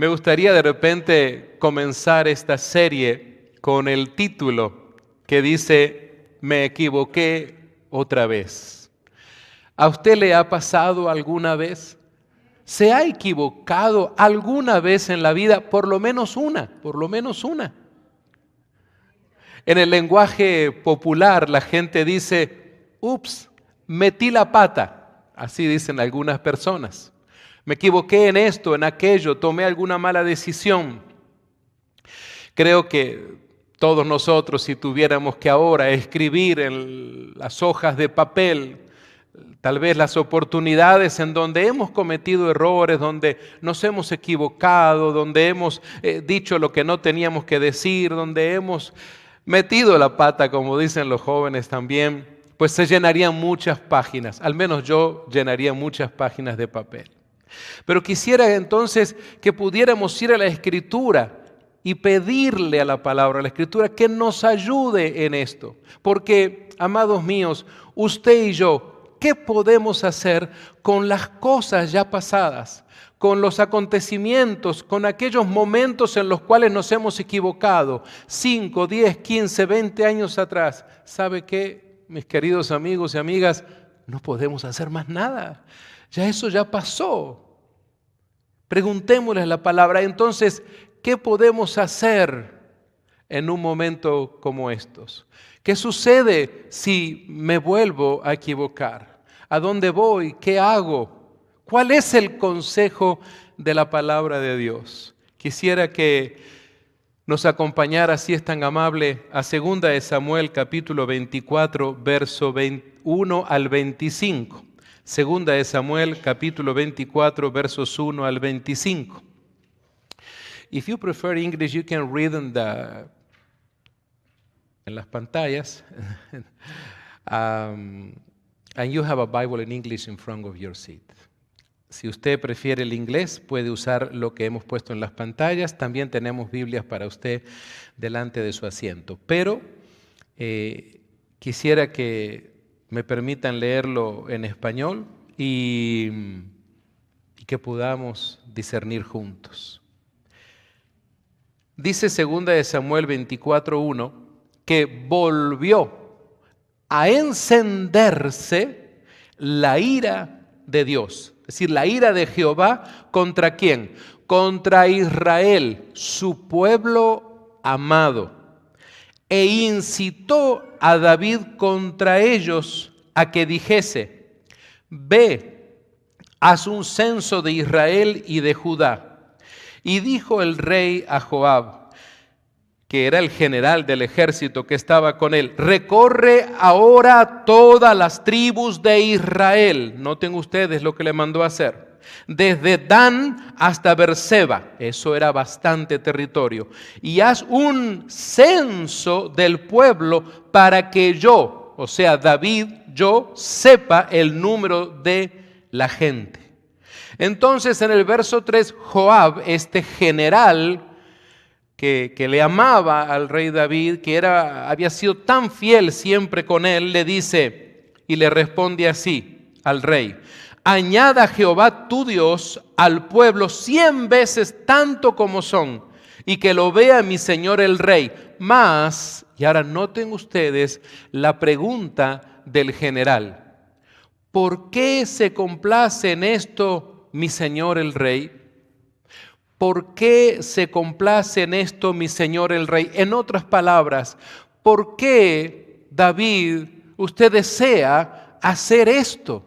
Me gustaría de repente comenzar esta serie con el título que dice, me equivoqué otra vez. ¿A usted le ha pasado alguna vez? ¿Se ha equivocado alguna vez en la vida? Por lo menos una, por lo menos una. En el lenguaje popular la gente dice, ups, metí la pata. Así dicen algunas personas. Me equivoqué en esto, en aquello, tomé alguna mala decisión. Creo que todos nosotros, si tuviéramos que ahora escribir en las hojas de papel, tal vez las oportunidades en donde hemos cometido errores, donde nos hemos equivocado, donde hemos dicho lo que no teníamos que decir, donde hemos metido la pata, como dicen los jóvenes también, pues se llenarían muchas páginas, al menos yo llenaría muchas páginas de papel. Pero quisiera entonces que pudiéramos ir a la Escritura y pedirle a la palabra, a la Escritura, que nos ayude en esto. Porque, amados míos, usted y yo, ¿qué podemos hacer con las cosas ya pasadas? Con los acontecimientos, con aquellos momentos en los cuales nos hemos equivocado, 5, 10, 15, 20 años atrás. ¿Sabe qué, mis queridos amigos y amigas? No podemos hacer más nada. Ya eso ya pasó. Preguntémosle la palabra. Entonces, ¿qué podemos hacer en un momento como estos? ¿Qué sucede si me vuelvo a equivocar? ¿A dónde voy? ¿Qué hago? ¿Cuál es el consejo de la palabra de Dios? Quisiera que nos acompañara, si es tan amable, a 2 de Samuel capítulo 24, verso 21 al 25. 2 de Samuel capítulo 24, versos 1 al 25. If you prefer English, you can read en las pantallas. And you have a Bible in English in front of your seat. Si usted prefiere el inglés, puede usar lo que hemos puesto en las pantallas. También tenemos Biblias para usted delante de su asiento. Pero quisiera que me permitan leerlo en español y que podamos discernir juntos. Dice 2 de Samuel 24:1 que volvió a encenderse la ira de Dios. Es decir, la ira de Jehová, ¿contra quién? Contra Israel, su pueblo amado. E incitó a David contra ellos a que dijese, ve, haz un censo de Israel y de Judá. Y dijo el rey a Joab, que era el general del ejército que estaba con él, recorre ahora todas las tribus de Israel. Noten ustedes lo que le mandó a hacer. Desde Dan hasta Berseba, eso era bastante territorio, y haz un censo del pueblo para que yo, o sea David, yo sepa el número de la gente. Entonces en el verso 3, Joab, este general que le amaba al rey David, que había sido tan fiel siempre con él, le dice y le responde así al rey, añada Jehová tu Dios al pueblo 100 veces tanto como son, y que lo vea mi señor el rey. Mas, y ahora noten ustedes la pregunta del general, ¿por qué se complace en esto mi señor el rey? ¿Por qué se complace en esto mi señor el rey? En otras palabras, ¿por qué David, usted desea hacer esto?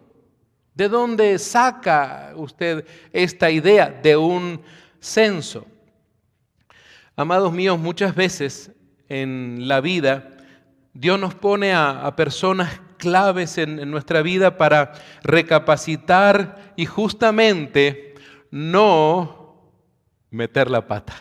¿De dónde saca usted esta idea de un censo? Amados míos, muchas veces en la vida Dios nos pone a personas claves en nuestra vida para recapacitar y justamente no meter la pata.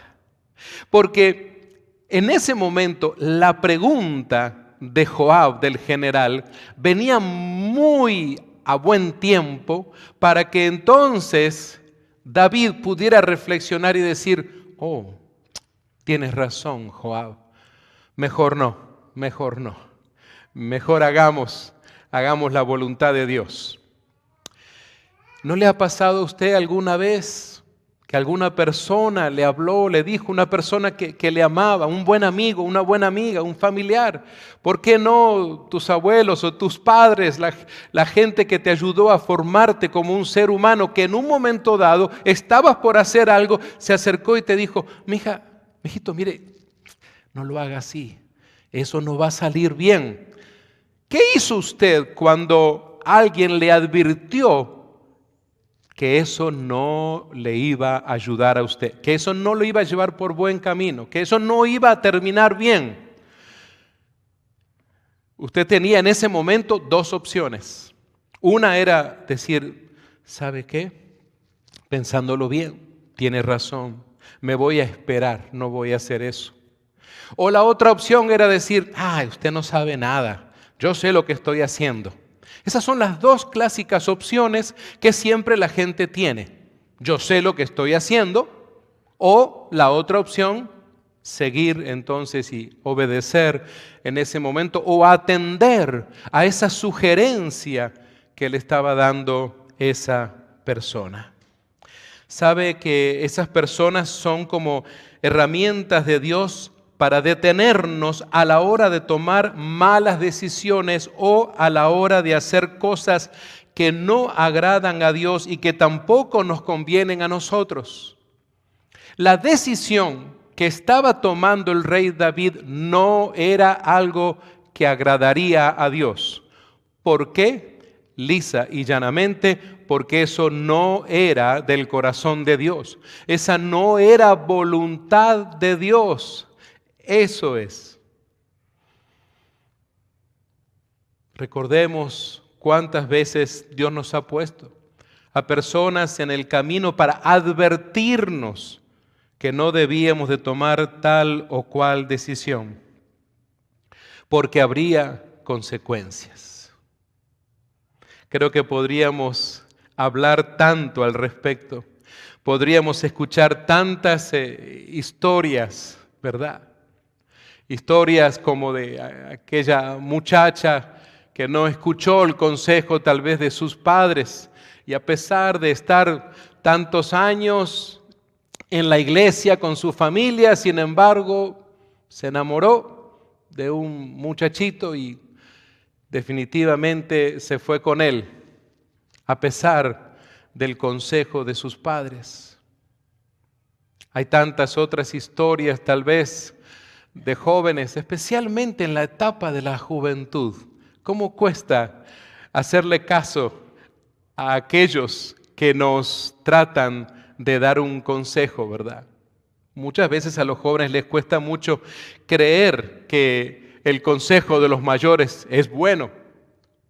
Porque en ese momento la pregunta de Joab, del general, venía muy a buen tiempo para que entonces David pudiera reflexionar y decir, oh, tienes razón, Joab, mejor no, mejor hagamos la voluntad de Dios. ¿No le ha pasado a usted alguna vez que alguna persona le habló, le dijo, una persona que le amaba, un buen amigo, una buena amiga, un familiar. ¿Por qué no tus abuelos o tus padres, la gente que te ayudó a formarte como un ser humano, que en un momento dado estabas por hacer algo, se acercó y te dijo, mijito, mire, no lo haga así, eso no va a salir bien? ¿Qué hizo usted cuando alguien le advirtió que eso no le iba a ayudar a usted, que eso no lo iba a llevar por buen camino, que eso no iba a terminar bien? Usted tenía en ese momento dos opciones. Una era decir, ¿sabe qué? Pensándolo bien, tiene razón, me voy a esperar, no voy a hacer eso. O la otra opción era decir, usted no sabe nada, yo sé lo que estoy haciendo. Esas son las dos clásicas opciones que siempre la gente tiene. Yo sé lo que estoy haciendo, o la otra opción, seguir entonces y obedecer en ese momento o atender a esa sugerencia que le estaba dando esa persona. Sabe que esas personas son como herramientas de Dios para detenernos a la hora de tomar malas decisiones o a la hora de hacer cosas que no agradan a Dios y que tampoco nos convienen a nosotros. La decisión que estaba tomando el rey David no era algo que agradaría a Dios. ¿Por qué? Lisa y llanamente, porque eso no era del corazón de Dios. Esa no era voluntad de Dios. Eso es. Recordemos cuántas veces Dios nos ha puesto a personas en el camino para advertirnos que no debíamos de tomar tal o cual decisión, porque habría consecuencias. Creo que podríamos hablar tanto al respecto, podríamos escuchar tantas historias, ¿verdad? Historias como de aquella muchacha que no escuchó el consejo tal vez de sus padres y a pesar de estar tantos años en la iglesia con su familia, sin embargo, se enamoró de un muchachito y definitivamente se fue con él, a pesar del consejo de sus padres. Hay tantas otras historias tal vez de jóvenes, especialmente en la etapa de la juventud. ¿Cómo cuesta hacerle caso a aquellos que nos tratan de dar un consejo, verdad? Muchas veces a los jóvenes les cuesta mucho creer que el consejo de los mayores es bueno,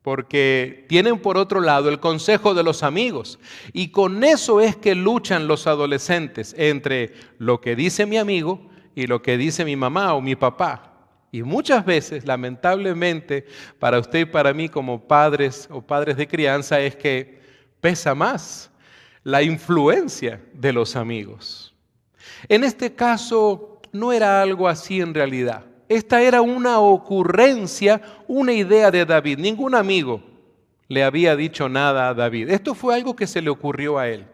porque tienen por otro lado el consejo de los amigos. Y con eso es que luchan los adolescentes entre lo que dice mi amigo y lo que dice mi mamá o mi papá. Y muchas veces, lamentablemente, para usted y para mí como padres o padres de crianza es que pesa más la influencia de los amigos. En este caso no era algo así en realidad. Esta era una ocurrencia, una idea de David. Ningún amigo le había dicho nada a David. Esto fue algo que se le ocurrió a él.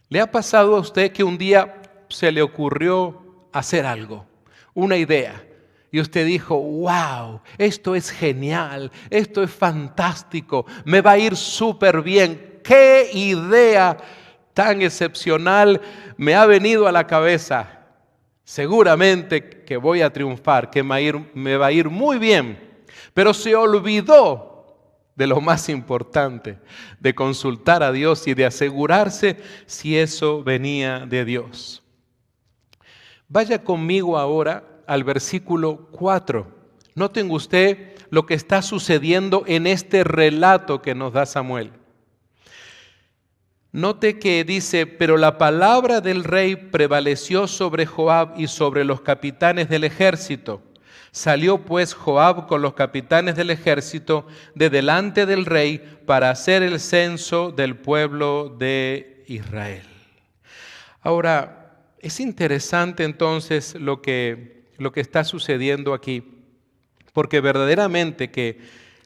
¿Le ha pasado a usted que un día se le ocurrió hacer algo, una idea, y usted dijo, wow, esto es genial, esto es fantástico, me va a ir súper bien, qué idea tan excepcional me ha venido a la cabeza, seguramente que voy a triunfar, que me va a ir muy bien, pero se olvidó de lo más importante, de consultar a Dios y de asegurarse si eso venía de Dios. Vaya conmigo ahora al versículo 4. Noten usted lo que está sucediendo en este relato que nos da Samuel. Note que dice, pero la palabra del rey prevaleció sobre Joab y sobre los capitanes del ejército. Salió pues Joab con los capitanes del ejército de delante del rey para hacer el censo del pueblo de Israel. Ahora, es interesante entonces lo que está sucediendo aquí, porque verdaderamente que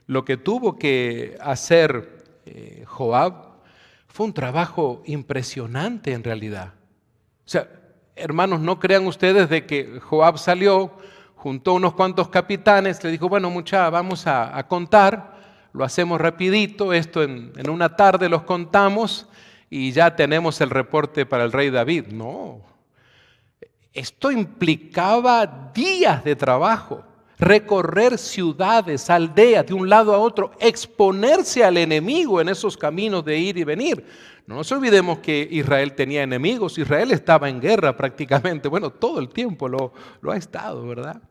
lo que tuvo que hacer Joab fue un trabajo impresionante en realidad. O sea, hermanos, no crean ustedes de que Joab salió, juntó unos cuantos capitanes, le dijo, bueno, mucha, vamos a contar, lo hacemos rapidito, esto en una tarde los contamos y ya tenemos el reporte para el rey David. No, esto implicaba días de trabajo, recorrer ciudades, aldeas, de un lado a otro, exponerse al enemigo en esos caminos de ir y venir. No nos olvidemos que Israel tenía enemigos, Israel estaba en guerra prácticamente, bueno, todo el tiempo lo ha estado, ¿verdad?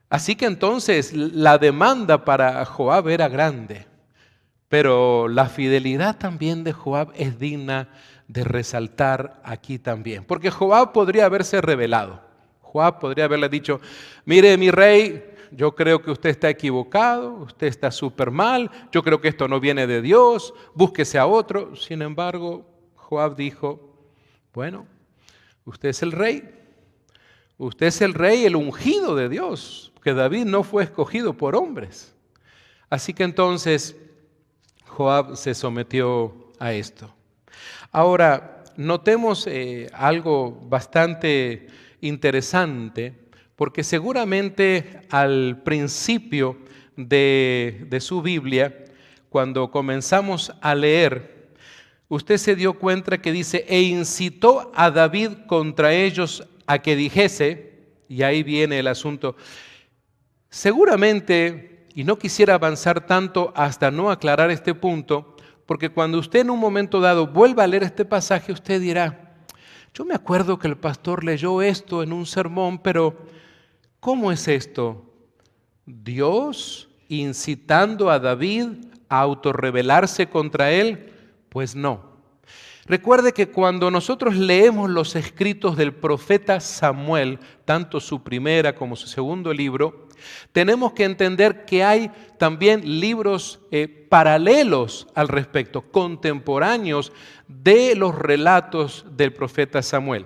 Así que entonces la demanda para Joab era grande, pero la fidelidad también de Joab es digna de resaltar aquí también, porque Joab podría haberse rebelado. Joab podría haberle dicho, mire mi rey, yo creo que usted está equivocado, usted está súper mal, yo creo que esto no viene de Dios, búsquese a otro. Sin embargo, Joab dijo, bueno, usted es el rey, el ungido de Dios, que David no fue escogido por hombres. Así que entonces Joab se sometió a esto. Ahora, notemos algo bastante interesante, porque seguramente al principio de su Biblia, cuando comenzamos a leer, usted se dio cuenta que dice, e incitó a David contra ellos a que dijese, y ahí viene el asunto, seguramente, y no quisiera avanzar tanto hasta no aclarar este punto, porque cuando usted en un momento dado vuelva a leer este pasaje, usted dirá, yo me acuerdo que el pastor leyó esto en un sermón, pero ¿cómo es esto? ¿Dios incitando a David a autorrebelarse contra él? Pues no. Recuerde que cuando nosotros leemos los escritos del profeta Samuel, tanto su primera como su segundo libro, tenemos que entender que hay también libros paralelos al respecto, contemporáneos de los relatos del profeta Samuel.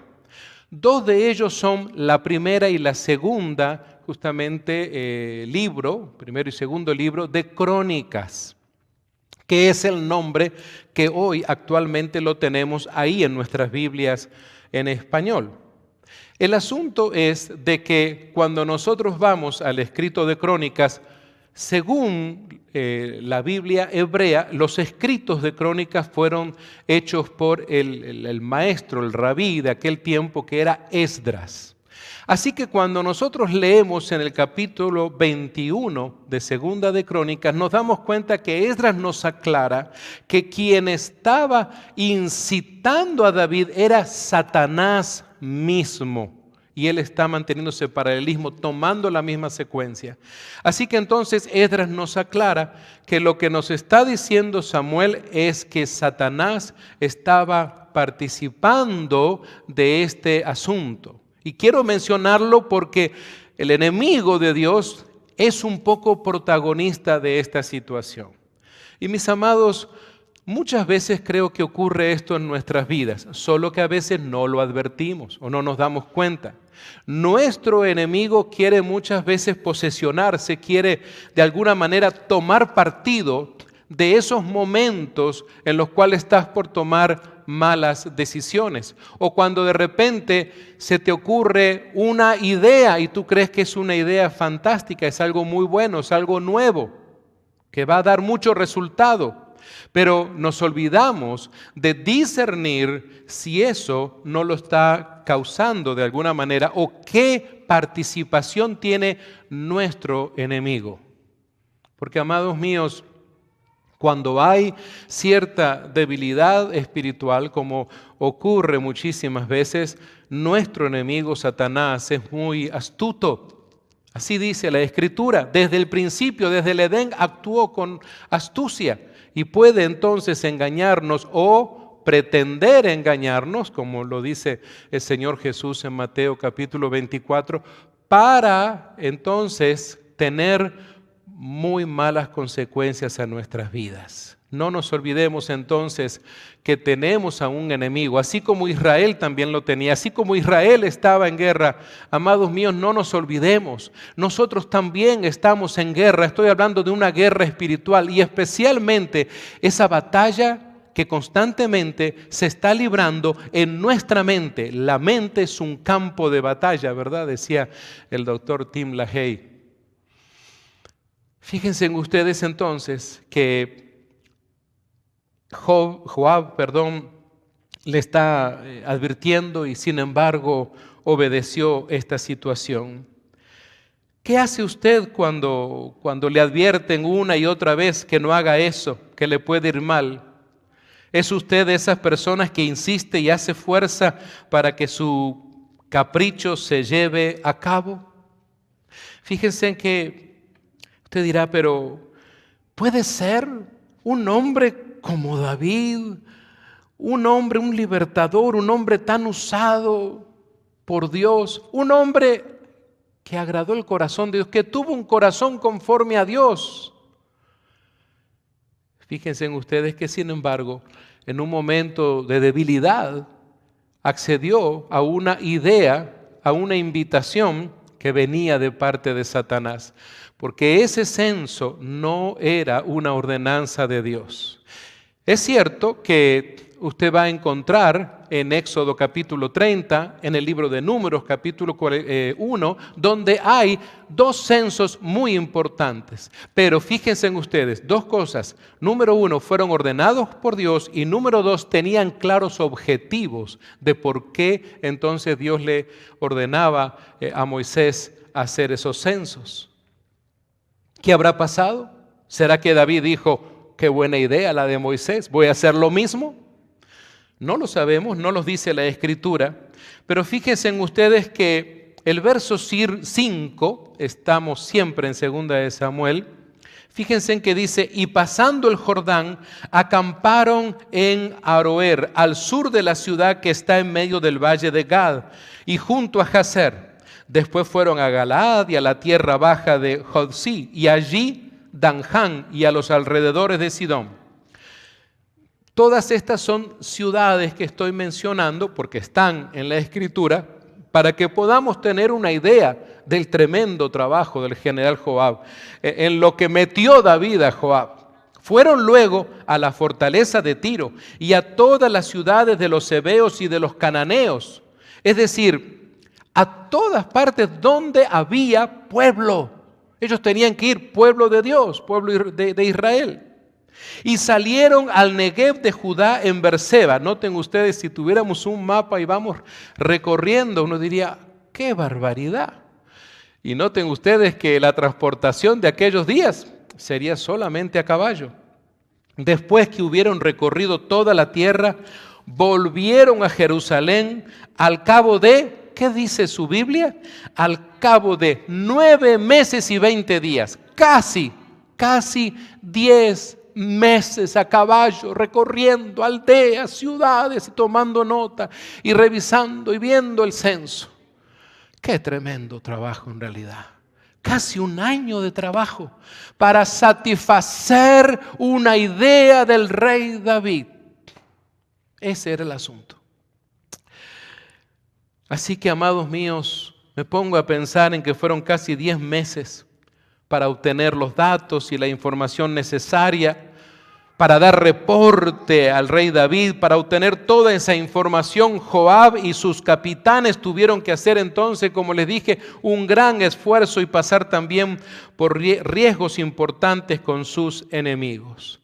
Dos de ellos son la primera y la segunda, justamente libro, primero y segundo libro de Crónicas, que es el nombre que hoy actualmente lo tenemos ahí en nuestras Biblias en español. El asunto es de que cuando nosotros vamos al escrito de Crónicas, según la Biblia hebrea, los escritos de Crónicas fueron hechos por el maestro, el rabí de aquel tiempo, que era Esdras. Así que cuando nosotros leemos en el capítulo 21 de Segunda de Crónicas, nos damos cuenta que Esdras nos aclara que quien estaba incitando a David era Satanás mismo. Y él está manteniéndose paralelismo, tomando la misma secuencia. Así que entonces Esdras nos aclara que lo que nos está diciendo Samuel es que Satanás estaba participando de este asunto. Y quiero mencionarlo porque el enemigo de Dios es un poco protagonista de esta situación. Y mis amados, muchas veces creo que ocurre esto en nuestras vidas, solo que a veces no lo advertimos o no nos damos cuenta. Nuestro enemigo quiere muchas veces posesionarse, quiere de alguna manera tomar partido de esos momentos en los cuales estás por tomar malas decisiones. O cuando de repente se te ocurre una idea y tú crees que es una idea fantástica, es algo muy bueno, es algo nuevo, que va a dar mucho resultado. Pero nos olvidamos de discernir si eso no lo está causando de alguna manera o qué participación tiene nuestro enemigo. Porque, amados míos, cuando hay cierta debilidad espiritual, como ocurre muchísimas veces, nuestro enemigo Satanás es muy astuto. Así dice la Escritura, desde el principio, desde el Edén, actuó con astucia y puede entonces engañarnos o pretender engañarnos, como lo dice el Señor Jesús en Mateo capítulo 24, para entonces tener muy malas consecuencias a nuestras vidas. No nos olvidemos entonces que tenemos a un enemigo, así como Israel también lo tenía, así como Israel estaba en guerra. Amados míos, no nos olvidemos, nosotros también estamos en guerra. Estoy hablando de una guerra espiritual y especialmente esa batalla que constantemente se está librando en nuestra mente. La mente es un campo de batalla, ¿verdad? Decía el doctor Tim LaHaye. Fíjense en ustedes entonces que Joab, le está advirtiendo y sin embargo obedeció esta situación. ¿Qué hace usted cuando le advierten una y otra vez que no haga eso, que le puede ir mal? ¿Es usted de esas personas que insiste y hace fuerza para que su capricho se lleve a cabo? Fíjense en que usted dirá, pero ¿puede ser un hombre como David, un hombre, un libertador, un hombre tan usado por Dios, un hombre que agradó el corazón de Dios, que tuvo un corazón conforme a Dios? Fíjense en ustedes que sin embargo, en un momento de debilidad, accedió a una idea, a una invitación que venía de parte de Satanás, porque ese censo no era una ordenanza de Dios. Es cierto que usted va a encontrar en Éxodo capítulo 30, en el libro de Números capítulo 1, donde hay dos censos muy importantes. Pero fíjense en ustedes, dos cosas. Número uno, fueron ordenados por Dios, y número dos, tenían claros objetivos de por qué entonces Dios le ordenaba a Moisés hacer esos censos. ¿Qué habrá pasado? ¿Será que David dijo, qué buena idea la de Moisés, voy a hacer lo mismo? No lo sabemos, no lo dice la Escritura, pero fíjense en ustedes que el verso 5, estamos siempre en 2 de Samuel, fíjense en que dice, y pasando el Jordán, acamparon en Aroer, al sur de la ciudad que está en medio del valle de Gad, y junto a Jazer. Después fueron a Galaad y a la tierra baja de Jodsi, y allí Danján y a los alrededores de Sidón. Todas estas son ciudades que estoy mencionando porque están en la Escritura para que podamos tener una idea del tremendo trabajo del general Joab, en lo que metió David a Joab. Fueron luego a la fortaleza de Tiro y a todas las ciudades de los heveos y de los cananeos, es decir, a todas partes donde había pueblo. Ellos tenían que ir, pueblo de Dios, pueblo de Israel. Y salieron al Negev de Judá en Berseba. Noten ustedes, si tuviéramos un mapa y vamos recorriendo, uno diría, ¡qué barbaridad! Y noten ustedes que la transportación de aquellos días sería solamente a caballo. Después que hubieron recorrido toda la tierra, volvieron a Jerusalén al cabo de, ¿qué dice su Biblia? Al cabo de 9 meses y 20 días, casi 10 meses a caballo, recorriendo aldeas, ciudades, tomando nota y revisando y viendo el censo. Qué tremendo trabajo en realidad. Casi un año de trabajo para satisfacer una idea del rey David. Ese era el asunto. Así que, amados míos, me pongo a pensar en que fueron casi 10 meses para obtener los datos y la información necesaria, para dar reporte al rey David, para obtener toda esa información. Joab y sus capitanes tuvieron que hacer entonces, como les dije, un gran esfuerzo y pasar también por riesgos importantes con sus enemigos.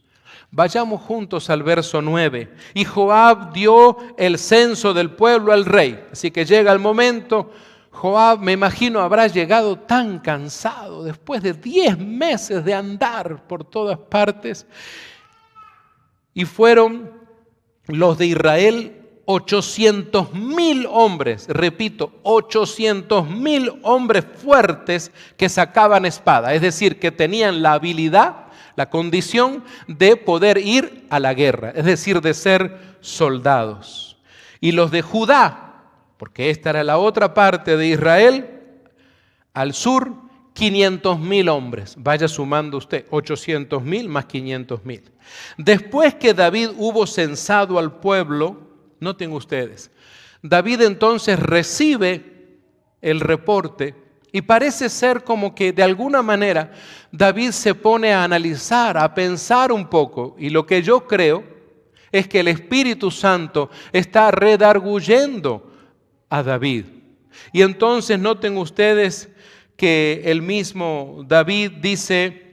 Vayamos juntos al verso 9. Y Joab dio el censo del pueblo al rey. Así que llega el momento. Joab, me imagino, habrá llegado tan cansado después de 10 meses de andar por todas partes. Y fueron los de Israel 800,000 hombres, repito, 800,000 hombres fuertes que sacaban espada, es decir, que tenían la habilidad, la condición de poder ir a la guerra, es decir, de ser soldados. Y los de Judá, porque esta era la otra parte de Israel, al sur, 500,000 hombres. Vaya sumando usted, 800,000 más 500,000. Después que David hubo censado al pueblo, noten ustedes, David entonces recibe el reporte y parece ser como que de alguna manera David se pone a analizar, a pensar un poco. Y lo que yo creo Es que el Espíritu Santo está redarguyendo a David. Y entonces noten ustedes que el mismo David dice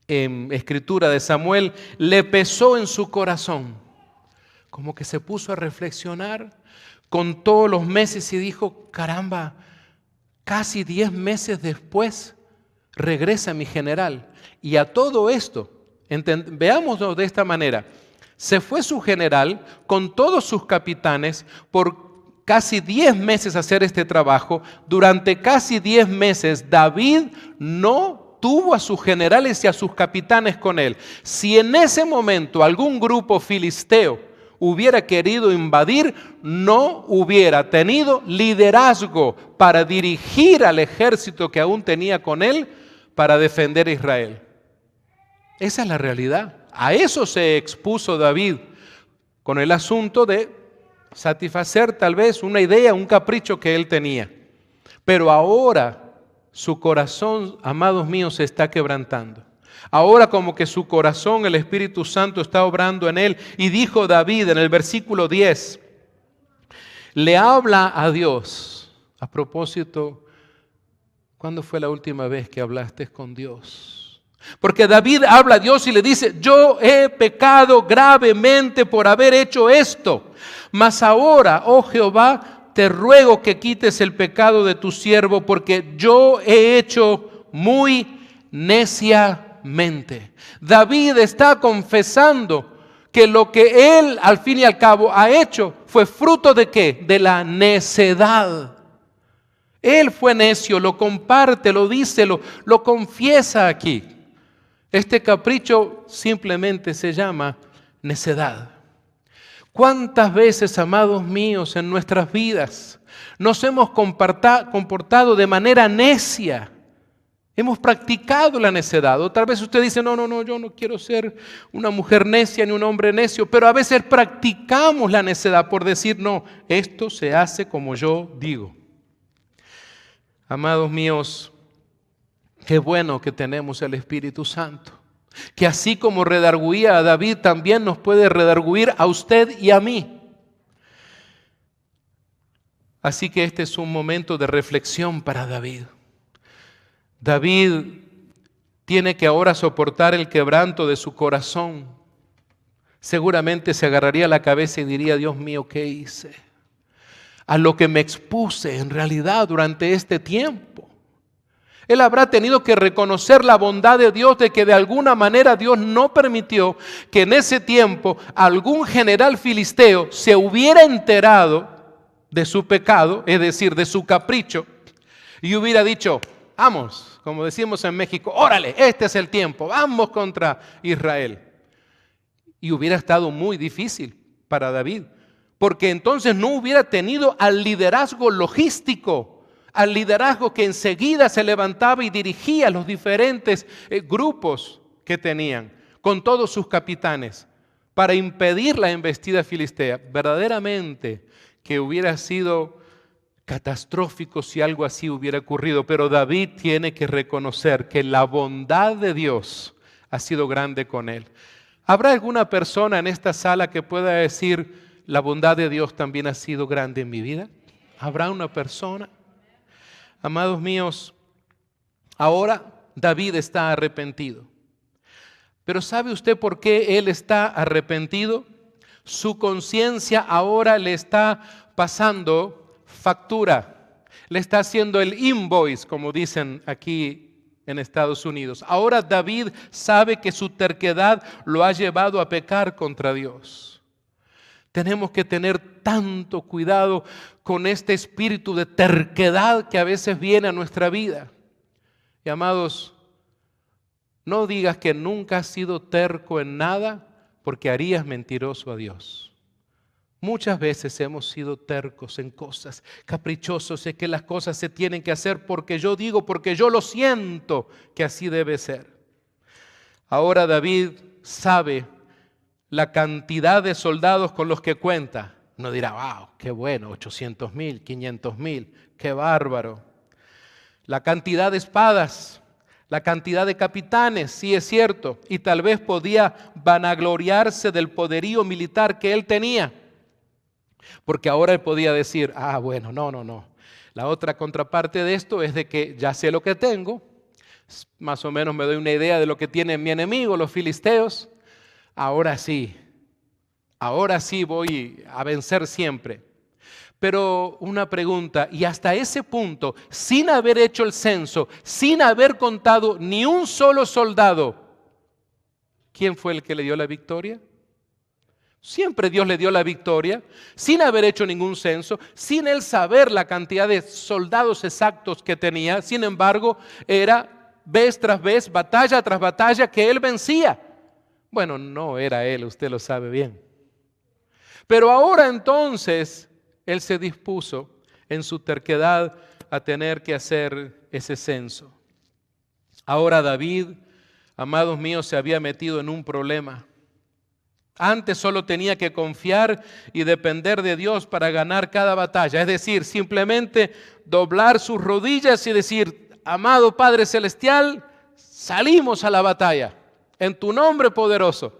en escritura de Samuel, le pesó en su corazón. Como que se puso a reflexionar, contó los meses y dijo, caramba, casi 10 meses después regresa mi general. Y a todo esto, veámoslo de esta manera, se fue su general con todos sus capitanes por casi 10 meses a hacer este trabajo. Durante casi 10 meses David no tuvo a sus generales y a sus capitanes con él. Si en ese momento algún grupo filisteo hubiera querido invadir, no hubiera tenido liderazgo para dirigir al ejército que aún tenía con él para defender a Israel. Esa es la realidad. A eso se expuso David con el asunto de satisfacer tal vez una idea, un capricho que él tenía. Pero ahora su corazón, amados míos, se está quebrantando. Ahora como que su corazón, el Espíritu Santo está obrando en él. Y dijo David en el versículo 10, le habla a Dios. A propósito, ¿cuándo fue la última vez que hablaste con Dios? Porque David habla a Dios y le dice, yo he pecado gravemente por haber hecho esto. Mas ahora, oh Jehová, te ruego que quites el pecado de tu siervo, porque yo he hecho muy neciamente. David está confesando que lo que él al fin y al cabo ha hecho fue fruto de ¿qué? De la necedad. Él fue necio, lo comparte, lo dice, lo confiesa aquí. Este capricho simplemente se llama necedad. ¿Cuántas veces, amados míos, en nuestras vidas nos hemos comportado de manera necia? Hemos practicado la necedad. Otra vez usted dice, no, yo no quiero ser una mujer necia ni un hombre necio, pero a veces practicamos la necedad por decir, no, esto se hace como yo digo. Amados míos, qué bueno que tenemos el Espíritu Santo, que así como redarguía a David, también nos puede redarguir a usted y a mí. Así que este es un momento de reflexión para David. David tiene que ahora soportar el quebranto de su corazón. Seguramente se agarraría la cabeza y diría, Dios mío, ¿qué hice? A lo que me expuse en realidad durante este tiempo. Él habrá tenido que reconocer la bondad de Dios, de que de alguna manera Dios no permitió que en ese tiempo algún general filisteo se hubiera enterado de su pecado, es decir, de su capricho, y hubiera dicho, vamos, como decimos en México, órale, este es el tiempo, vamos contra Israel. Y hubiera estado muy difícil para David, porque entonces no hubiera tenido al liderazgo logístico, al liderazgo que enseguida se levantaba y dirigía los diferentes grupos que tenían, con todos sus capitanes, para impedir la embestida filistea. Verdaderamente que hubiera sido catastrófico si algo así hubiera ocurrido, pero David tiene que reconocer que la bondad de Dios ha sido grande con él. ¿Habrá alguna persona en esta sala que pueda decir, la bondad de Dios también ha sido grande en mi vida? ¿Habrá una persona? Amados míos, ahora David está arrepentido. Pero ¿sabe usted por qué él está arrepentido? Su conciencia ahora le está pasando factura, le está haciendo el invoice, como dicen aquí en Estados Unidos. Ahora David sabe que su terquedad lo ha llevado a pecar contra Dios. Tenemos que tener tanto cuidado con este espíritu de terquedad que a veces viene a nuestra vida. Y amados, no digas que nunca has sido terco en nada, porque harías mentiroso a Dios. Muchas veces hemos sido tercos en cosas, caprichosos en que las cosas se tienen que hacer porque yo digo, porque yo lo siento que así debe ser. Ahora David sabe la cantidad de soldados con los que cuenta. Uno dirá, wow, qué bueno, 800,000, 500,000, qué bárbaro. La cantidad de espadas, la cantidad de capitanes, sí es cierto, y tal vez podía vanagloriarse del poderío militar que él tenía, porque ahora él podía decir, bueno, no. La otra contraparte de esto es de que ya sé lo que tengo, más o menos me doy una idea de lo que tiene mi enemigo, los filisteos, ahora sí voy a vencer siempre. Pero una pregunta, y hasta ese punto, sin haber hecho el censo, sin haber contado ni un solo soldado, ¿quién fue el que le dio la victoria? Siempre Dios le dio la victoria, sin haber hecho ningún censo, sin él saber la cantidad de soldados exactos que tenía. Sin embargo, era vez tras vez, batalla tras batalla que él vencía. Bueno, no era él, usted lo sabe bien. Pero ahora entonces, él se dispuso en su terquedad a tener que hacer ese censo. Ahora David, amados míos, se había metido en un problema. Antes solo tenía que confiar y depender de Dios para ganar cada batalla. Es decir, simplemente doblar sus rodillas y decir, amado Padre Celestial, salimos a la batalla en tu nombre poderoso.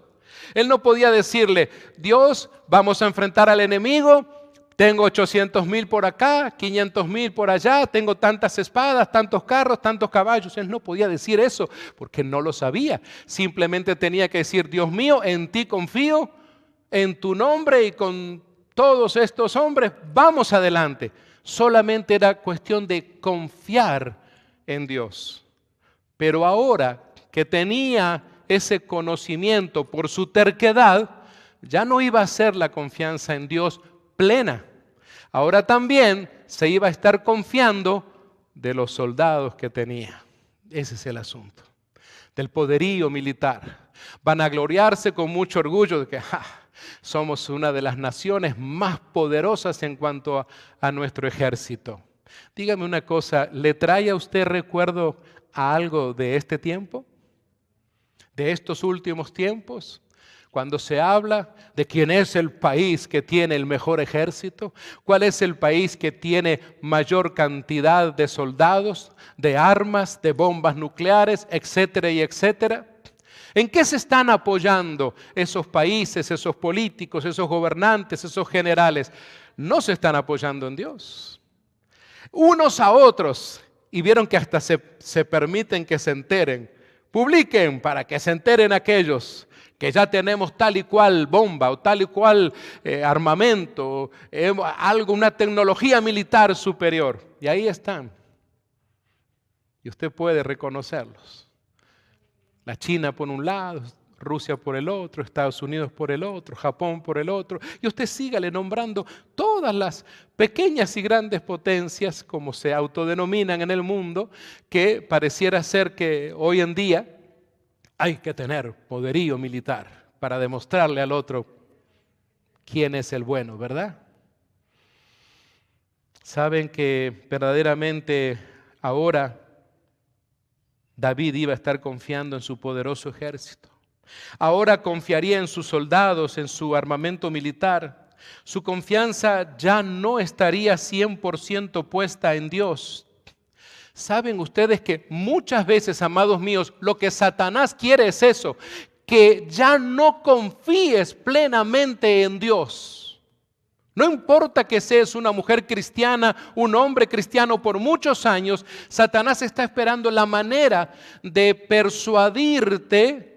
Él no podía decirle, Dios, vamos a enfrentar al enemigo, tengo 800,000 por acá, 500,000 por allá, tengo tantas espadas, tantos carros, tantos caballos. Él no podía decir eso porque no lo sabía. Simplemente tenía que decir, Dios mío, en ti confío, en tu nombre y con todos estos hombres, vamos adelante. Solamente era cuestión de confiar en Dios. Pero ahora que tenía ese conocimiento por su terquedad, ya no iba a ser la confianza en Dios plena. Ahora también se iba a estar confiando de los soldados que tenía. Ese es el asunto, del poderío militar. Vanagloriarse con mucho orgullo de que somos una de las naciones más poderosas en cuanto a nuestro ejército. Dígame una cosa, ¿le trae a usted recuerdo a algo de este tiempo? ¿De estos últimos tiempos? Cuando se habla de quién es el país que tiene el mejor ejército, cuál es el país que tiene mayor cantidad de soldados, de armas, de bombas nucleares, etcétera y etcétera. ¿En qué se están apoyando esos países, esos políticos, esos gobernantes, esos generales? No se están apoyando en Dios. Unos a otros, y vieron que hasta se permiten que se enteren. Publiquen para que se enteren aquellos que ya tenemos tal y cual bomba o tal y cual armamento, una tecnología militar superior. Y ahí están. Y usted puede reconocerlos. La China por un lado, Rusia por el otro, Estados Unidos por el otro, Japón por el otro. Y usted sígale nombrando todas las pequeñas y grandes potencias, como se autodenominan en el mundo, que pareciera ser que hoy en día hay que tener poderío militar para demostrarle al otro quién es el bueno, ¿verdad? Saben que verdaderamente ahora David iba a estar confiando en su poderoso ejército. Ahora confiaría en sus soldados, en su armamento militar. Su confianza ya no estaría 100% puesta en Dios. ¿Saben ustedes que muchas veces, amados míos, lo que Satanás quiere es eso? Que ya no confíes plenamente en Dios. No importa que seas una mujer cristiana, un hombre cristiano por muchos años, Satanás está esperando la manera de persuadirte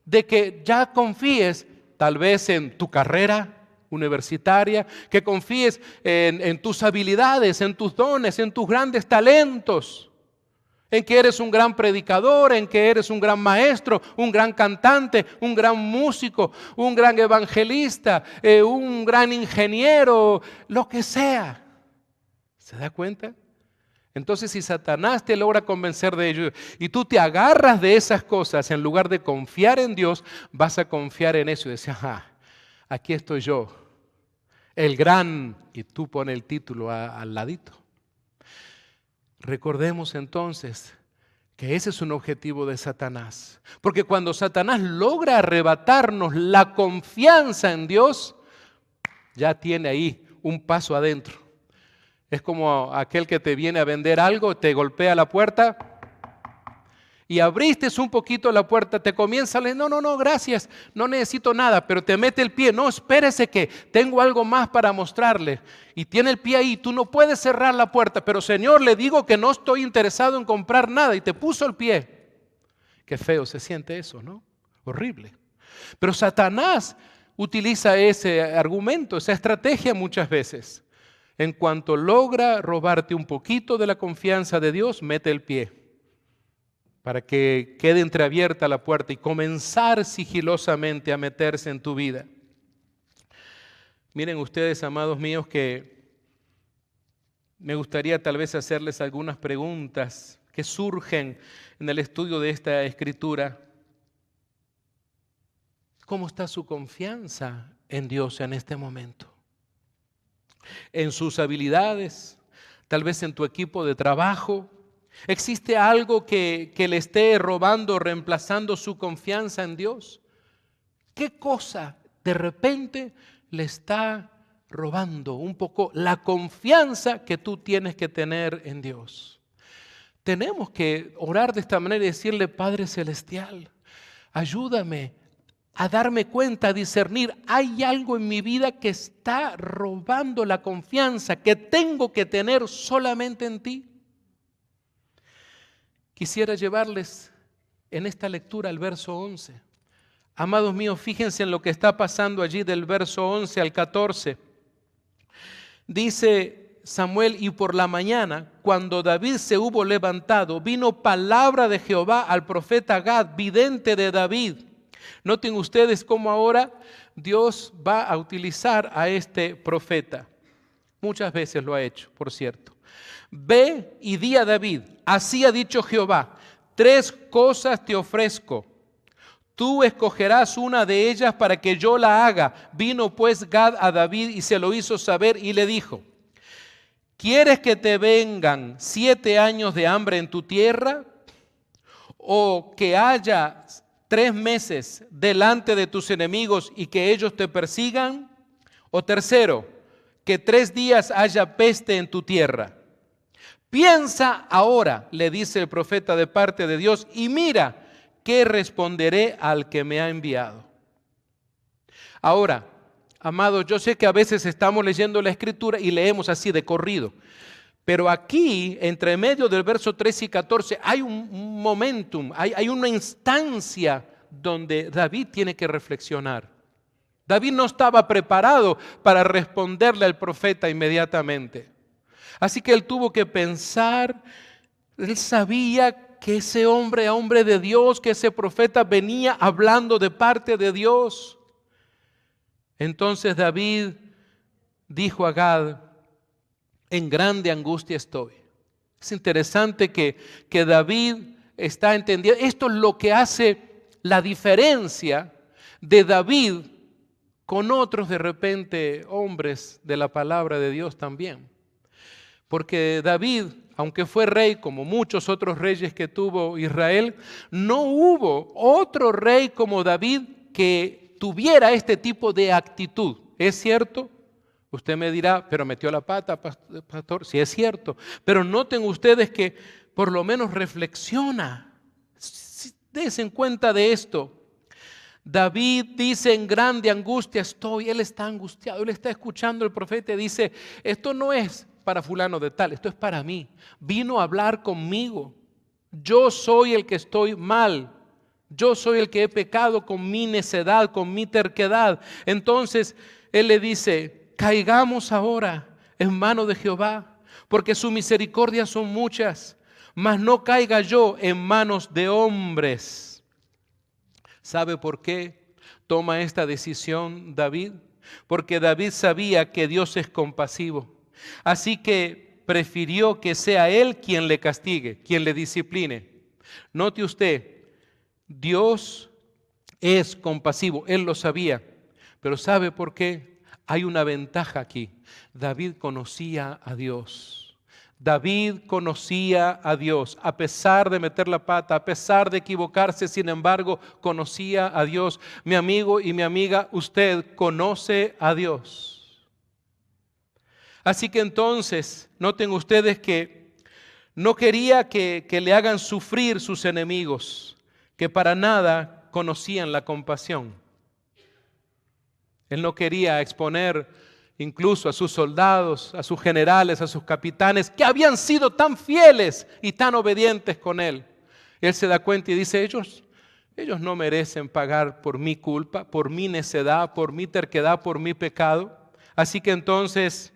de que ya confíes tal vez en tu carrera universitaria, que confíes en tus habilidades, en tus dones, en tus grandes talentos, en que eres un gran predicador, en que eres un gran maestro, un gran cantante, un gran músico, un gran evangelista, un gran ingeniero, lo que sea. ¿Se da cuenta? Entonces, si Satanás te logra convencer de ello y tú te agarras de esas cosas en lugar de confiar en Dios, vas a confiar en eso y decir, aquí estoy yo, el gran, y tú pones el título al ladito. Recordemos entonces que ese es un objetivo de Satanás. Porque cuando Satanás logra arrebatarnos la confianza en Dios, ya tiene ahí un paso adentro. Es como aquel que te viene a vender algo, te golpea la puerta y abriste un poquito la puerta, te comienza a decir, no, gracias, no necesito nada, pero te mete el pie, no, espérese que tengo algo más para mostrarle, y tiene el pie ahí, tú no puedes cerrar la puerta, pero Señor, le digo que no estoy interesado en comprar nada, y te puso el pie. Qué feo se siente eso, ¿no? Horrible. Pero Satanás utiliza ese argumento, esa estrategia muchas veces. En cuanto logra robarte un poquito de la confianza de Dios, mete el pie para que quede entreabierta la puerta y comenzar sigilosamente a meterse en tu vida. Miren ustedes, amados míos, que me gustaría tal vez hacerles algunas preguntas que surgen en el estudio de esta escritura. ¿Cómo está su confianza en Dios en este momento? En sus habilidades, tal vez en tu equipo de trabajo. ¿Existe algo que le esté robando, reemplazando su confianza en Dios? ¿Qué cosa de repente le está robando un poco la confianza que tú tienes que tener en Dios? Tenemos que orar de esta manera y decirle: Padre Celestial, ayúdame a darme cuenta, a discernir, hay algo en mi vida que está robando la confianza que tengo que tener solamente en ti. Quisiera llevarles en esta lectura al verso 11. Amados míos, fíjense en lo que está pasando allí del verso 11 al 14. Dice Samuel: y por la mañana, cuando David se hubo levantado, vino palabra de Jehová al profeta Gad, vidente de David. Noten ustedes cómo ahora Dios va a utilizar a este profeta. Muchas veces lo ha hecho, por cierto. Ve y di a David: así ha dicho Jehová, 3 cosas te ofrezco. Tú escogerás una de ellas para que yo la haga. Vino pues Gad a David y se lo hizo saber y le dijo: ¿quieres que te vengan 7 años de hambre en tu tierra? ¿O que haya 3 meses delante de tus enemigos y que ellos te persigan? O tercero, que 3 días haya peste en tu tierra. Piensa ahora, le dice el profeta de parte de Dios, y mira qué responderé al que me ha enviado. Ahora, amados, yo sé que a veces estamos leyendo la Escritura y leemos así de corrido, pero aquí, entre medio del verso 13 y 14, hay un momentum, hay una instancia donde David tiene que reflexionar. David no estaba preparado para responderle al profeta inmediatamente. Así que él tuvo que pensar. Él sabía que ese hombre de Dios, que ese profeta venía hablando de parte de Dios. Entonces David dijo a Gad: en grande angustia estoy. Es interesante que David está entendiendo. Esto es lo que hace la diferencia de David con otros de repente hombres de la palabra de Dios también. Porque David, aunque fue rey como muchos otros reyes que tuvo Israel, no hubo otro rey como David que tuviera este tipo de actitud. ¿Es cierto? Usted me dirá: pero metió la pata, pastor. Sí, es cierto. Pero noten ustedes que por lo menos reflexiona. Dense cuenta de esto. David dice: en grande angustia estoy. Él está angustiado, él está escuchando al profeta y dice: esto no es para fulano de tal, esto es para mí. Vino a hablar conmigo. Yo soy el que estoy mal. Yo soy el que he pecado con mi necedad, con mi terquedad. Entonces él le dice: caigamos ahora en mano de Jehová, porque sus misericordias son muchas, mas no caiga yo en manos de hombres. ¿Sabe por qué toma esta decisión David? Porque David sabía que Dios es compasivo. Así que prefirió que sea él quien le castigue, quien le discipline. Note usted, Dios es compasivo, él lo sabía. Pero ¿sabe por qué? Hay una ventaja aquí. David conocía a Dios. David conocía a Dios, a pesar de meter la pata, a pesar de equivocarse, sin embargo, conocía a Dios. Mi amigo y mi amiga, usted conoce a Dios. Así que entonces, noten ustedes que No quería que le hagan sufrir sus enemigos, que para nada conocían la compasión. Él no quería exponer incluso a sus soldados, a sus generales, a sus capitanes, que habían sido tan fieles y tan obedientes con él. Él se da cuenta y dice, ellos no merecen pagar por mi culpa, por mi necedad, por mi terquedad, por mi pecado. Así que entonces,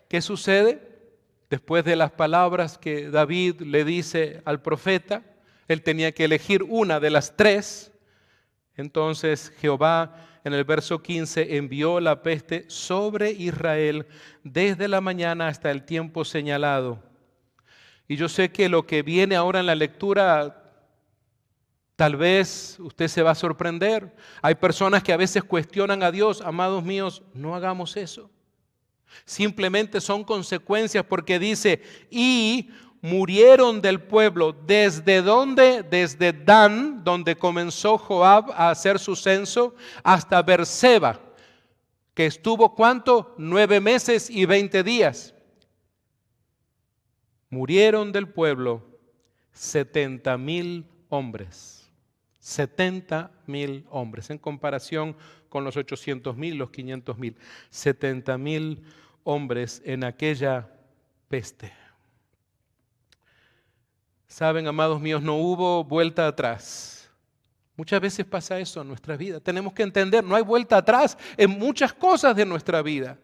¿qué sucede? Después de las palabras que David le dice al profeta, él tenía que elegir una de las tres. Entonces Jehová, en el verso 15, envió la peste sobre Israel desde la mañana hasta el tiempo señalado. Y yo sé que lo que viene ahora en la lectura, tal vez usted se va a sorprender. Hay personas que a veces cuestionan a Dios. Amados míos, no hagamos eso. Simplemente son consecuencias porque dice, y murieron del pueblo. ¿Desde dónde? Desde Dan, donde comenzó Joab a hacer su censo, hasta Berseba, que estuvo ¿cuánto? 9 meses y 20 días. Murieron del pueblo 70,000 hombres. 70,000 hombres, en comparación con los 800,000, los 500,000. 70,000 hombres en aquella peste. Saben, amados míos, no hubo vuelta atrás. Muchas veces pasa eso en nuestra vida. Tenemos que entender, no hay vuelta atrás en muchas cosas de nuestra vida.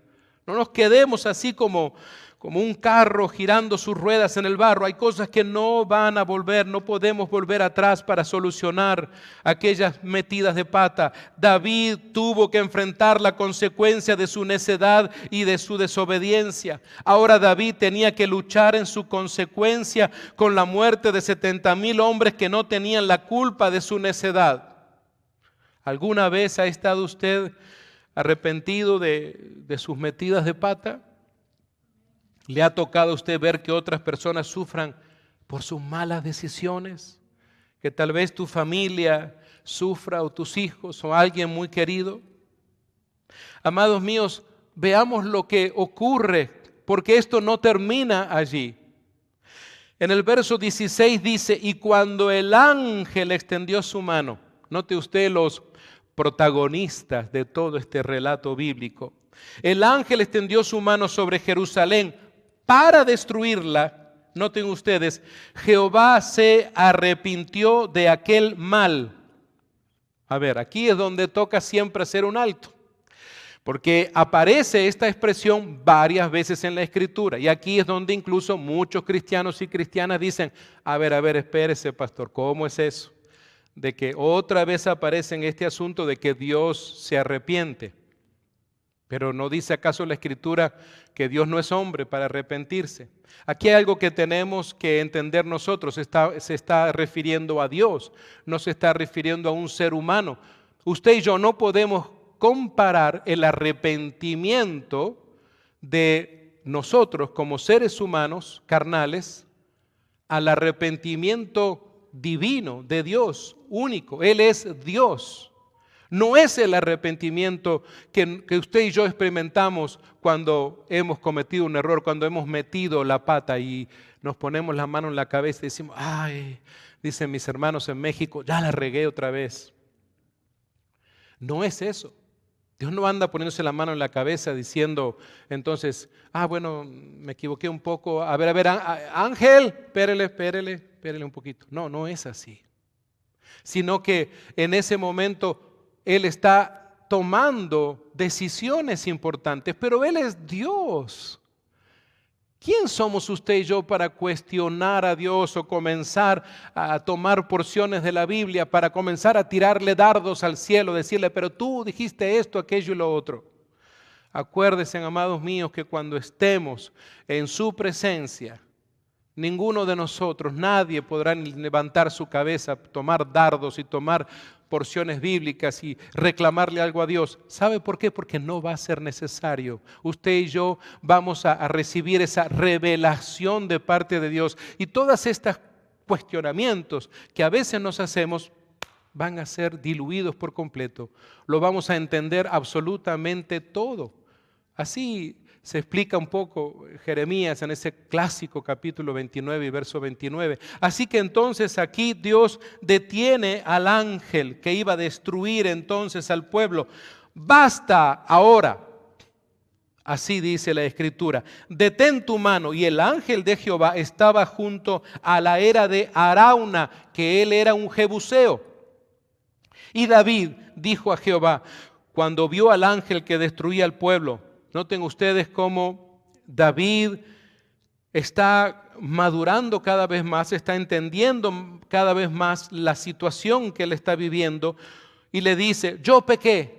No nos quedemos así como un carro girando sus ruedas en el barro. Hay cosas que no van a volver, no podemos volver atrás para solucionar aquellas metidas de pata. David tuvo que enfrentar la consecuencia de su necedad y de su desobediencia. Ahora David tenía que luchar en su consecuencia con la muerte de 70,000 hombres que no tenían la culpa de su necedad. ¿Alguna vez ha estado usted arrepentido de sus metidas de pata? ¿Le ha tocado a usted ver que otras personas sufran por sus malas decisiones? Que tal vez tu familia sufra, o tus hijos, o alguien muy querido. Amados míos, veamos lo que ocurre, porque esto no termina allí. En el verso 16 dice, y cuando el ángel extendió su mano, note usted los protagonistas de todo este relato bíblico. El ángel extendió su mano sobre Jerusalén para destruirla. Noten ustedes, Jehová se arrepintió de aquel mal. A ver, aquí es donde toca siempre hacer un alto, porque aparece esta expresión varias veces en la Escritura, y aquí es donde incluso muchos cristianos y cristianas dicen, a ver, espérese, pastor, ¿cómo es eso? De que otra vez aparece en este asunto de que Dios se arrepiente. Pero ¿no dice acaso la Escritura que Dios no es hombre para arrepentirse? Aquí hay algo que tenemos que entender nosotros. Se está refiriendo a Dios, no se está refiriendo a un ser humano. Usted y yo no podemos comparar el arrepentimiento de nosotros como seres humanos carnales al arrepentimiento divino de Dios único. Él es Dios. No es el arrepentimiento que usted y yo experimentamos cuando hemos cometido un error, cuando hemos metido la pata y nos ponemos la mano en la cabeza y decimos, ay, dicen mis hermanos en México, ya la regué otra vez. No es eso. Dios no anda poniéndose la mano en la cabeza diciendo, entonces, bueno, me equivoqué un poco. A ver, Ángel, espérele un poquito. No es así. Sino que en ese momento Él está tomando decisiones importantes, pero Él es Dios. ¿Quién somos usted y yo para cuestionar a Dios o comenzar a tomar porciones de la Biblia, para comenzar a tirarle dardos al cielo, decirle, pero tú dijiste esto, aquello y lo otro? Acuérdense, amados míos, que cuando estemos en su presencia, ninguno de nosotros, nadie podrá levantar su cabeza, tomar dardos y tomar porciones bíblicas y reclamarle algo a Dios. ¿Sabe por qué? Porque no va a ser necesario. Usted y yo vamos a recibir esa revelación de parte de Dios. Y todos estos cuestionamientos que a veces nos hacemos van a ser diluidos por completo. Lo vamos a entender absolutamente todo. Así se explica un poco Jeremías en ese clásico capítulo 29 y verso 29. Así que entonces aquí Dios detiene al ángel que iba a destruir entonces al pueblo. Basta ahora. Así dice la Escritura, detén tu mano. Y el ángel de Jehová estaba junto a la era de Arauna, que él era un jebuseo. Y David dijo a Jehová, cuando vio al ángel que destruía al pueblo, noten ustedes cómo David está madurando cada vez más, está entendiendo cada vez más la situación que él está viviendo, y le dice, yo pequé,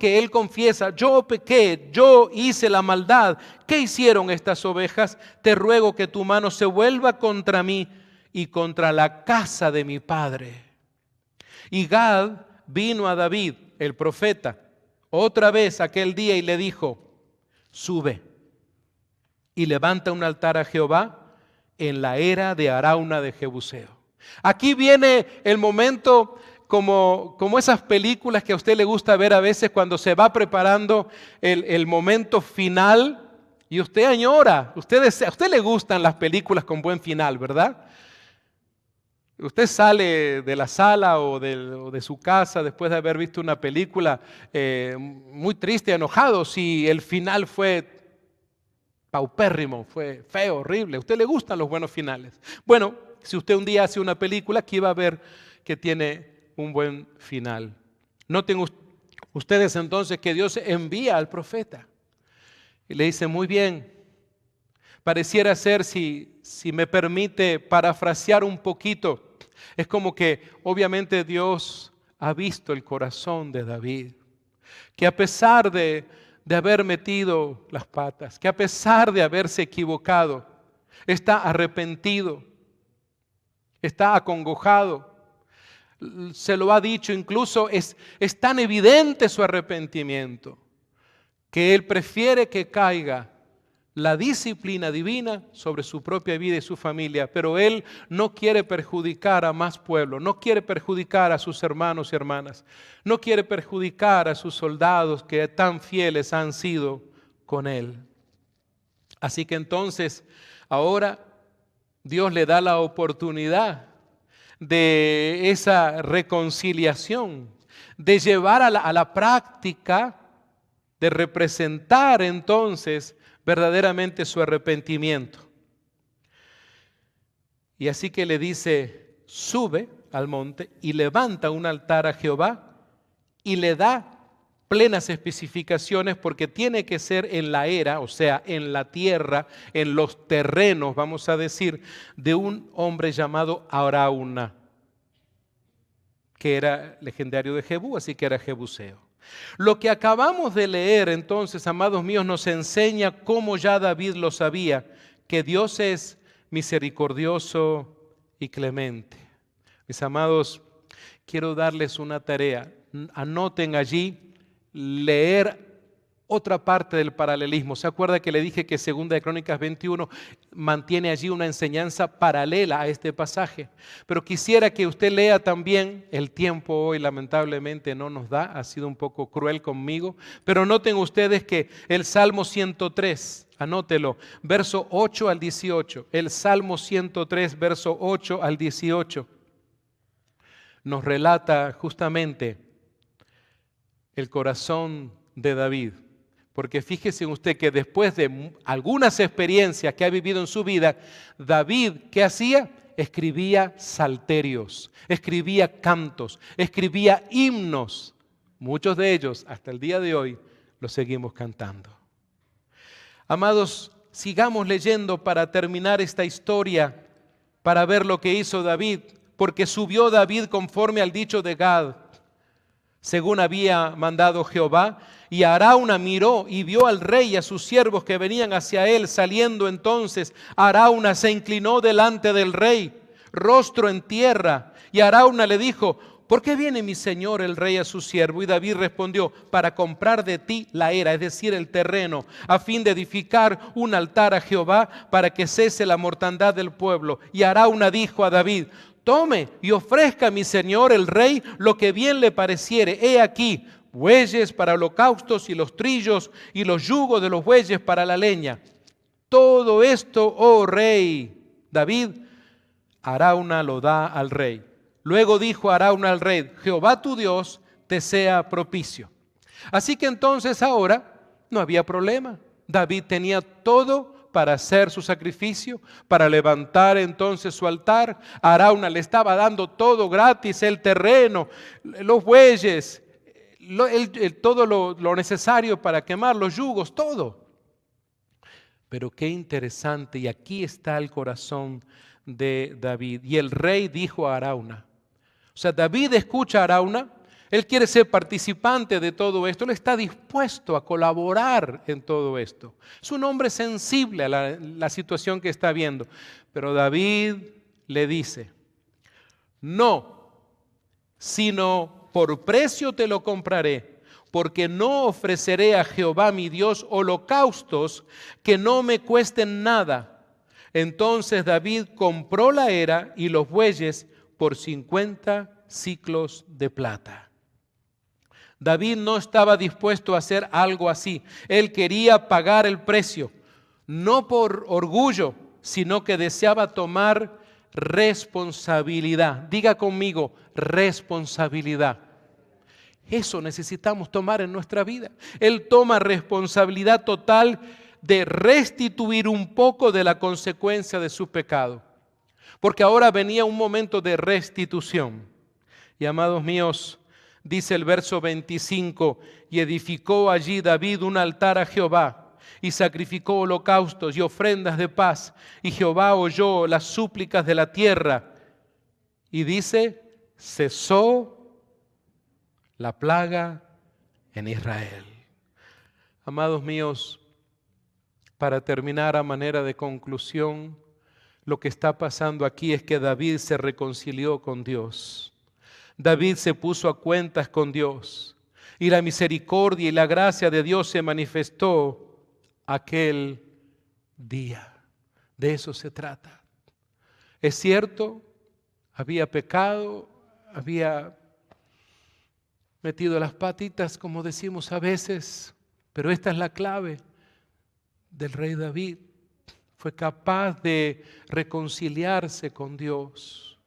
él confiesa, yo pequé, yo hice la maldad. ¿Qué hicieron estas ovejas? Te ruego que tu mano se vuelva contra mí y contra la casa de mi padre. Y Gad vino a David, el profeta, otra vez aquel día y le dijo, sube y levanta un altar a Jehová en la era de Arauna de Jebuseo. Aquí viene el momento como esas películas que a usted le gusta ver a veces cuando se va preparando el momento final y usted añora, a usted le gustan las películas con buen final, ¿verdad? Usted sale de la sala o de su casa después de haber visto una película muy triste, enojado, si el final fue paupérrimo, fue feo, horrible. A usted le gustan los buenos finales. Bueno, si usted un día hace una película, aquí va a ver que tiene un buen final. Noten ustedes entonces que Dios envía al profeta y le dice, muy bien, pareciera ser, si me permite parafrasear un poquito, es como que obviamente Dios ha visto el corazón de David, que a pesar de haber metido las patas, que a pesar de haberse equivocado, está arrepentido, está acongojado. Se lo ha dicho, incluso es tan evidente su arrepentimiento que él prefiere que caiga la disciplina divina sobre su propia vida y su familia, pero él no quiere perjudicar a más pueblo, no quiere perjudicar a sus hermanos y hermanas, no quiere perjudicar a sus soldados que tan fieles han sido con él. Así que entonces ahora Dios le da la oportunidad de esa reconciliación, de llevar a la práctica, de representar entonces verdaderamente su arrepentimiento. Y así que le dice, sube al monte y levanta un altar a Jehová, y le da plenas especificaciones porque tiene que ser en la era, o sea, en la tierra, en los terrenos, vamos a decir, de un hombre llamado Arauna, que era legendario de Jebú, así que era jebuseo. Lo que acabamos de leer entonces, amados míos, nos enseña cómo ya David lo sabía, que Dios es misericordioso y clemente. Mis amados, quiero darles una tarea. Anoten allí leer otra parte del paralelismo. ¿Se acuerda que le dije que 2 de Crónicas 21 mantiene allí una enseñanza paralela a este pasaje? Pero quisiera que usted lea también, el tiempo hoy lamentablemente no nos da, ha sido un poco cruel conmigo, pero noten ustedes que el Salmo 103, anótelo, verso 8 al 18, el Salmo 103, verso 8 al 18, nos relata justamente el corazón de David. Porque fíjese usted que después de algunas experiencias que ha vivido en su vida, David, ¿qué hacía? Escribía salterios, escribía cantos, escribía himnos. Muchos de ellos, hasta el día de hoy, los seguimos cantando. Amados, sigamos leyendo para terminar esta historia, para ver lo que hizo David, porque subió David conforme al dicho de Gad, según había mandado Jehová, y Arauna miró y vio al rey y a sus siervos que venían hacia él. Saliendo entonces, Arauna se inclinó delante del rey, rostro en tierra, y Arauna le dijo, ¿por qué viene mi señor el rey a su siervo? Y David respondió, para comprar de ti la era, es decir, el terreno, a fin de edificar un altar a Jehová, para que cese la mortandad del pueblo. Y Arauna dijo a David, tome y ofrezca a mi señor el rey lo que bien le pareciere. He aquí, bueyes para holocaustos y los trillos y los yugos de los bueyes para la leña. Todo esto, oh rey David, Arauna lo da al rey. Luego dijo Arauna al rey: Jehová tu Dios te sea propicio. Así que entonces ahora no había problema. David tenía todo para hacer su sacrificio, para levantar entonces su altar. Arauna le estaba dando todo gratis: el terreno, los bueyes, todo lo necesario para quemar, los yugos, todo. Pero qué interesante, y aquí está el corazón de David. Y el rey dijo a Arauna, o sea, David escucha a Arauna, él quiere ser participante de todo esto, él está dispuesto a colaborar en todo esto. Es un hombre sensible a la situación que está viendo. Pero David le dice: no, sino por precio te lo compraré, porque no ofreceré a Jehová mi Dios holocaustos que no me cuesten nada. Entonces David compró la era y los bueyes por 50 siclos de plata. David no estaba dispuesto a hacer algo así. Él quería pagar el precio, no por orgullo, sino que deseaba tomar responsabilidad. Diga conmigo, responsabilidad. Eso necesitamos tomar en nuestra vida. Él toma responsabilidad total de restituir un poco de la consecuencia de su pecado. Porque ahora venía un momento de restitución. Y amados míos, dice el verso 25, y edificó allí David un altar a Jehová, y sacrificó holocaustos y ofrendas de paz, y Jehová oyó las súplicas de la tierra. Y dice, cesó la plaga en Israel. Amados míos, para terminar a manera de conclusión, lo que está pasando aquí es que David se reconcilió con Dios. David se puso a cuentas con Dios y la misericordia y la gracia de Dios se manifestó aquel día. De eso se trata. Es cierto, había pecado, había metido las patitas, como decimos a veces, pero esta es la clave del rey David. Fue capaz de reconciliarse con Dios.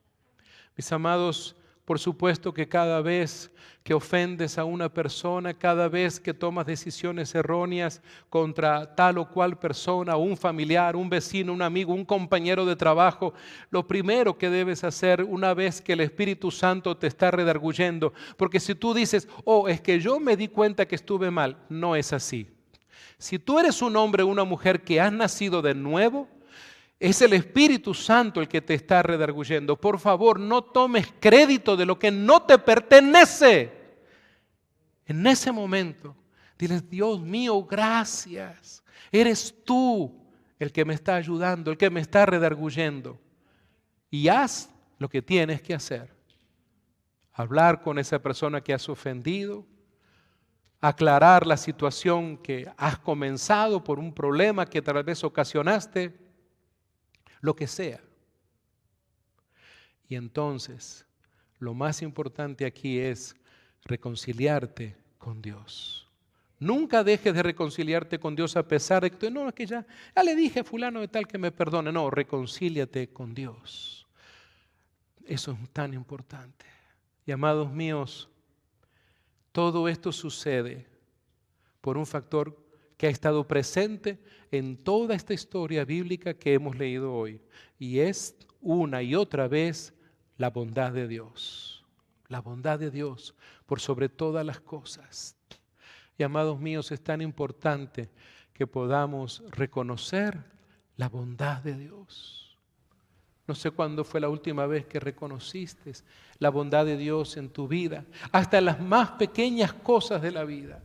Mis amados, por supuesto que cada vez que ofendes a una persona, cada vez que tomas decisiones erróneas contra tal o cual persona, un familiar, un vecino, un amigo, un compañero de trabajo, lo primero que debes hacer una vez que el Espíritu Santo te está redarguyendo, porque si tú dices, oh, es que yo me di cuenta que estuve mal, no es así. Si tú eres un hombre o una mujer que has nacido de nuevo, es el Espíritu Santo el que te está redarguyendo. Por favor, no tomes crédito de lo que no te pertenece. En ese momento, diles, Dios mío, gracias. Eres tú el que me está ayudando, el que me está redarguyendo. Y haz lo que tienes que hacer. Hablar con esa persona que has ofendido, aclarar la situación que has comenzado por un problema que tal vez ocasionaste, lo que sea. Y entonces, lo más importante aquí es reconciliarte con Dios. Nunca dejes de reconciliarte con Dios a pesar de que no, es que ya le dije a fulano de tal que me perdone. No, reconcíliate con Dios. Eso es tan importante. Y amados míos, todo esto sucede por un factor que ha estado presente en toda esta historia bíblica que hemos leído hoy. Y es una y otra vez la bondad de Dios. La bondad de Dios por sobre todas las cosas. Y amados míos, es tan importante que podamos reconocer la bondad de Dios. No sé cuándo fue la última vez que reconociste la bondad de Dios en tu vida, hasta en las más pequeñas cosas de la vida.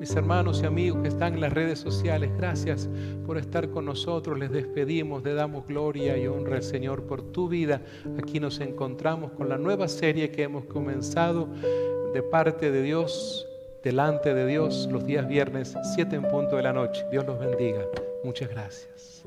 Mis hermanos y amigos que están en las redes sociales, gracias por estar con nosotros. Les despedimos, le damos gloria y honra al Señor por tu vida. Aquí nos encontramos con la nueva serie que hemos comenzado de parte de Dios, delante de Dios, los días viernes, 7 en punto de la noche. Dios los bendiga. Muchas gracias.